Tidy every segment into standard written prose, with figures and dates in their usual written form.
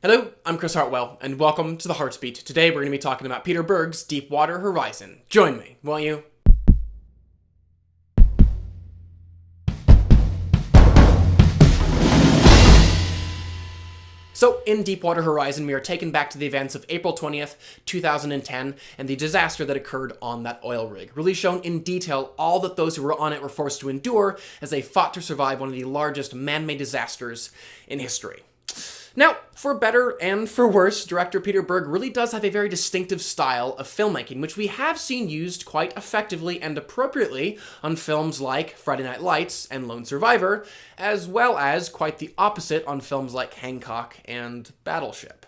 Hello, I'm Chris Hartwell, and welcome to the Heartbeat. Today we're going to be talking about Peter Berg's Deepwater Horizon. Join me, won't you? So, in Deepwater Horizon, we are taken back to the events of April 20th, 2010, and the disaster that occurred on that oil rig, really shown in detail all that those who were on it were forced to endure as they fought to survive one of the largest man-made disasters in history. Now, for better and for worse, director Peter Berg really does have a very distinctive style of filmmaking, which we have seen used quite effectively and appropriately on films like Friday Night Lights and Lone Survivor, as well as quite the opposite on films like Hancock and Battleship.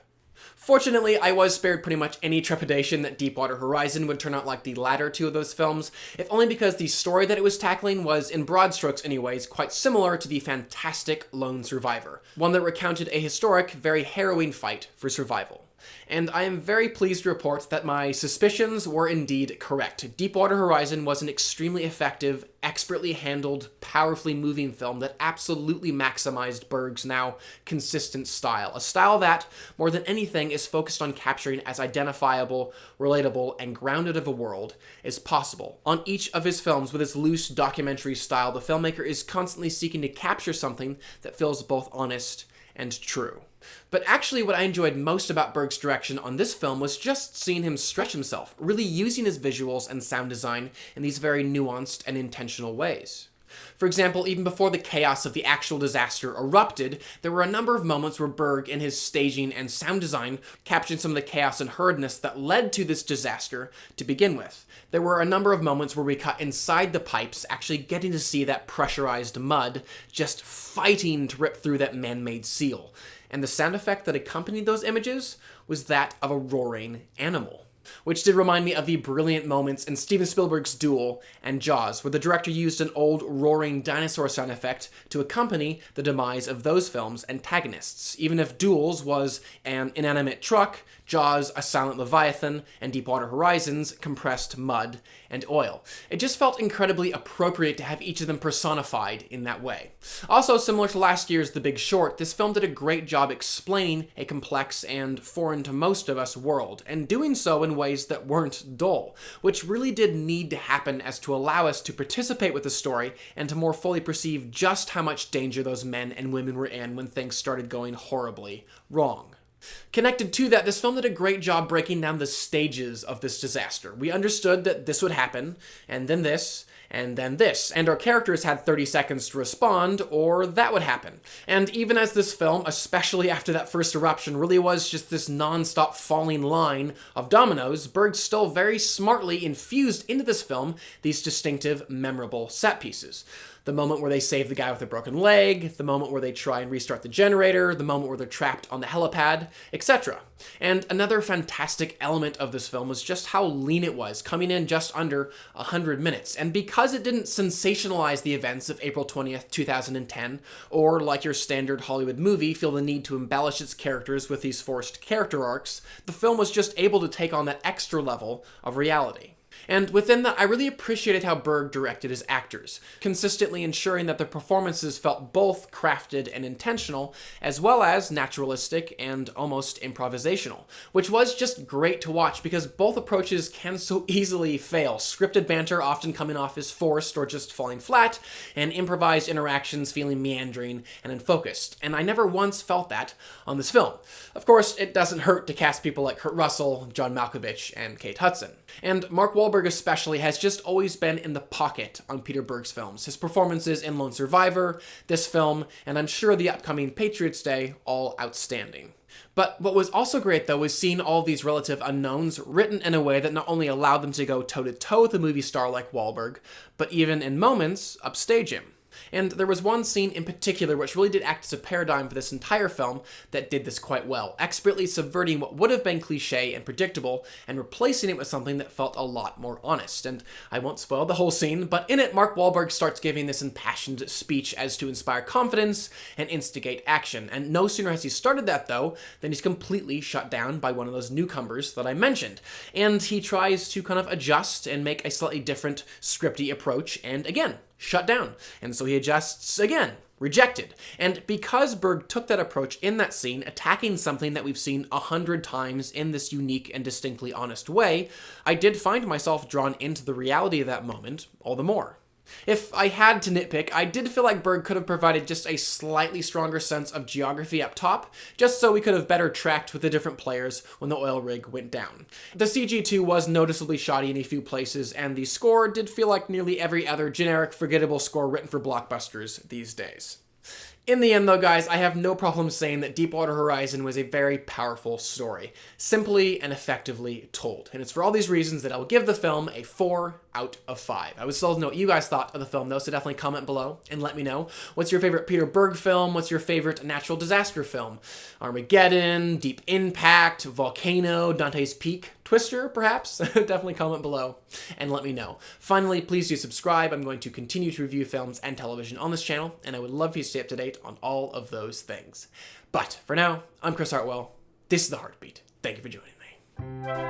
Fortunately, I was spared pretty much any trepidation that Deepwater Horizon would turn out like the latter two of those films, if only because the story that it was tackling was, in broad strokes anyways, quite similar to the fantastic Lone Survivor, one that recounted a historic, very harrowing fight for survival. And I am very pleased to report that my suspicions were indeed correct. Deepwater Horizon was an extremely effective, expertly handled, powerfully moving film that absolutely maximized Berg's now consistent style. A style that, more than anything, is focused on capturing as identifiable, relatable, and grounded of a world as possible. On each of his films, with his loose documentary style, the filmmaker is constantly seeking to capture something that feels both honest and true. But actually what I enjoyed most about Berg's direction on this film was just seeing him stretch himself, really using his visuals and sound design in these very nuanced and intentional ways. For example, even before the chaos of the actual disaster erupted, there were a number of moments where Berg, in his staging and sound design, captured some of the chaos and hurriedness that led to this disaster to begin with. There were a number of moments where we cut inside the pipes, actually getting to see that pressurized mud just fighting to rip through that man-made seal. And the sound effect that accompanied those images was that of a roaring animal, which did remind me of the brilliant moments in Steven Spielberg's Duel and Jaws, where the director used an old roaring dinosaur sound effect to accompany the demise of those films' antagonists. Even if Duels was an inanimate truck, Jaws a silent leviathan, and Deepwater Horizons compressed mud and oil. It just felt incredibly appropriate to have each of them personified in that way. Also, similar to last year's The Big Short, this film did a great job explaining a complex and foreign to most of us world, and doing so in ways that weren't dull, which really did need to happen as to allow us to participate with the story and to more fully perceive just how much danger those men and women were in when things started going horribly wrong. Connected to that, this film did a great job breaking down the stages of this disaster. We understood that this would happen, and then this, and then this, and our characters had 30 seconds to respond, or that would happen. And even as this film, especially after that first eruption, really was just this non-stop falling line of dominoes, Berg still very smartly infused into this film these distinctive, memorable set pieces. The moment where they save the guy with a broken leg, the moment where they try and restart the generator, the moment where they're trapped on the helipad, etc. And another fantastic element of this film was just how lean it was, coming in just under 100 minutes. And because it didn't sensationalize the events of April 20th, 2010, or like your standard Hollywood movie, feel the need to embellish its characters with these forced character arcs, the film was just able to take on that extra level of reality. And within that, I really appreciated how Berg directed his actors, consistently ensuring that their performances felt both crafted and intentional, as well as naturalistic and almost improvisational, which was just great to watch because both approaches can so easily fail. Scripted banter often coming off as forced or just falling flat, and improvised interactions feeling meandering and unfocused. And I never once felt that on this film. Of course, it doesn't hurt to cast people like Kurt Russell, John Malkovich, and Kate Hudson. And Mark Wahlberg especially has just always been in the pocket on Peter Berg's films. His performances in Lone Survivor, this film, and I'm sure the upcoming Patriots Day, all outstanding. But what was also great, though, was seeing all these relative unknowns written in a way that not only allowed them to go toe-to-toe with a movie star like Wahlberg, but even in moments, upstage him. And there was one scene in particular which really did act as a paradigm for this entire film that did this quite well, expertly subverting what would have been cliche and predictable and replacing it with something that felt a lot more honest. And I won't spoil the whole scene, but in it, Mark Wahlberg starts giving this impassioned speech as to inspire confidence and instigate action. And no sooner has he started that, though, than he's completely shut down by one of those newcomers that I mentioned. And he tries to kind of adjust and make a slightly different scripty approach, and again, shut down. And so he adjusts again, rejected. And because Berg took that approach in that scene, attacking something that we've seen 100 times in this unique and distinctly honest way, I did find myself drawn into the reality of that moment all the more. If I had to nitpick, I did feel like Berg could have provided just a slightly stronger sense of geography up top, just so we could have better tracked with the different players when the oil rig went down. The CG too was noticeably shoddy in a few places, and the score did feel like nearly every other generic, forgettable score written for blockbusters these days. In the end though, guys, I have no problem saying that Deepwater Horizon was a very powerful story, simply and effectively told. And it's for all these reasons that I will give the film a 4 out of 5. I would still know what you guys thought of the film though, so definitely comment below and let me know. What's your favorite Peter Berg film? What's your favorite natural disaster film? Armageddon, Deep Impact, Volcano, Dante's Peak, Twister, perhaps? Definitely comment below and let me know. Finally, please do subscribe. I'm going to continue to review films and television on this channel, and I would love for you to stay up to date on all of those things. But for now, I'm Chris Hartwell. This is The Heartbeat. Thank you for joining me.